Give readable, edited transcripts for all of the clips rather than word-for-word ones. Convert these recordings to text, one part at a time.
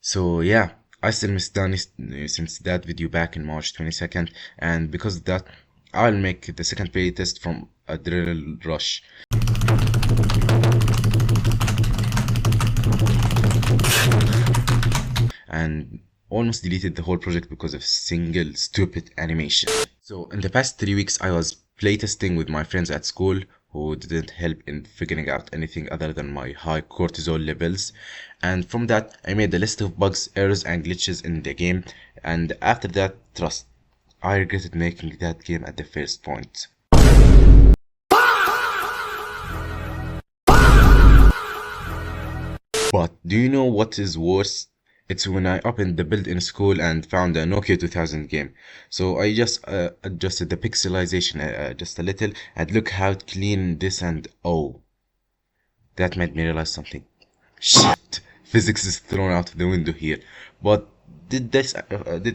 So yeah, I still miss Dani since that video back in March 22nd, and because of that, I'll make the second playtest from Adrenaline Rush. And almost deleted the whole project because of single stupid animation. So in the past 3 weeks, I was playtesting with my friends at school who didn't help in figuring out anything other than my high cortisol levels. And from that, I made a list of bugs, errors, and glitches in the game. And after that, trust, I regretted making that game at the first point. But do you know what is worse? It's when I opened the built-in school and found a Nokia 2000 game. So I just adjusted the pixelization just a little, and look how clean this, and oh, that made me realize something. Shit, physics is thrown out of the window here. But did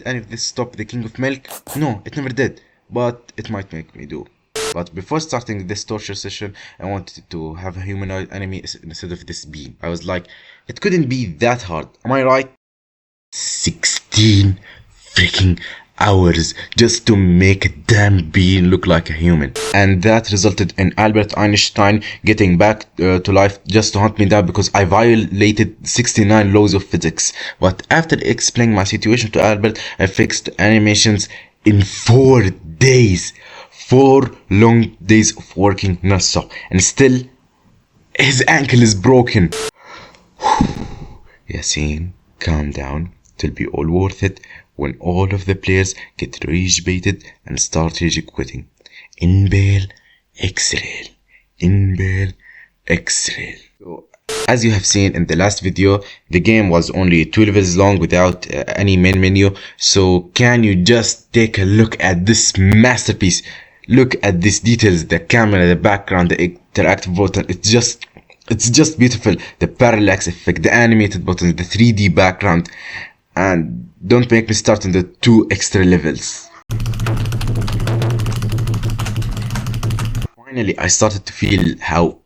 any of this stop the King of Milk? No, it never did. But it might make me do. But before starting this torture session, I wanted to have a humanoid enemy instead of this beam. I was like, it couldn't be that hard. Am I right? 16 freaking hours just to make a damn being look like a human. And that resulted in Albert Einstein getting back to life just to hunt me down because I violated 69 laws of physics. But after explaining my situation to Albert, I fixed animations in 4 days. 4 long days of working non-stop, and still his ankle is broken. Yassine, calm down. It'll be all worth it when all of the players get rage baited and start rage quitting. Inhale, exhale. Inhale, exhale. So, as you have seen in the last video, the game was only 2 levels long without any main menu. So can you just take a look at this masterpiece? Look at these details, the camera, the background, the interactive button. It's just beautiful. The parallax effect, the animated buttons, the 3D background. And don't make me start on the 2 extra levels. Finally, I started to feel how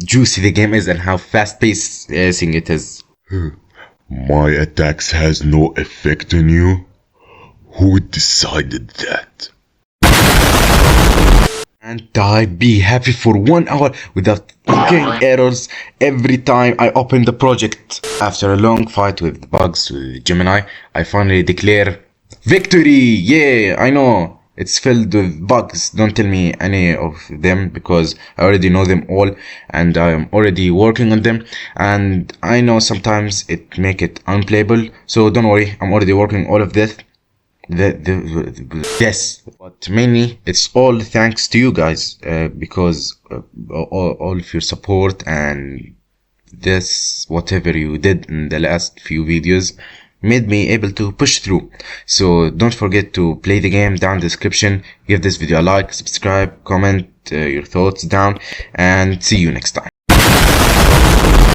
juicy the game is and how fast-paced it is. My attacks has no effect on you? Who decided that? And I be happy for 1 hour without fucking errors every time I open the project. After a long fight with bugs with Gemini, I finally declare victory! Yeah, I know it's filled with bugs. Don't tell me any of them because I already know them all and I'm already working on them. And I know sometimes it make it unplayable. So don't worry, I'm already working all of this. Yes, but mainly it's all thanks to you guys because all of your support and this whatever you did in the last few videos made me able to push through. So don't forget to play the game down in the description, give this video a like, subscribe, comment your thoughts down, and see you next time.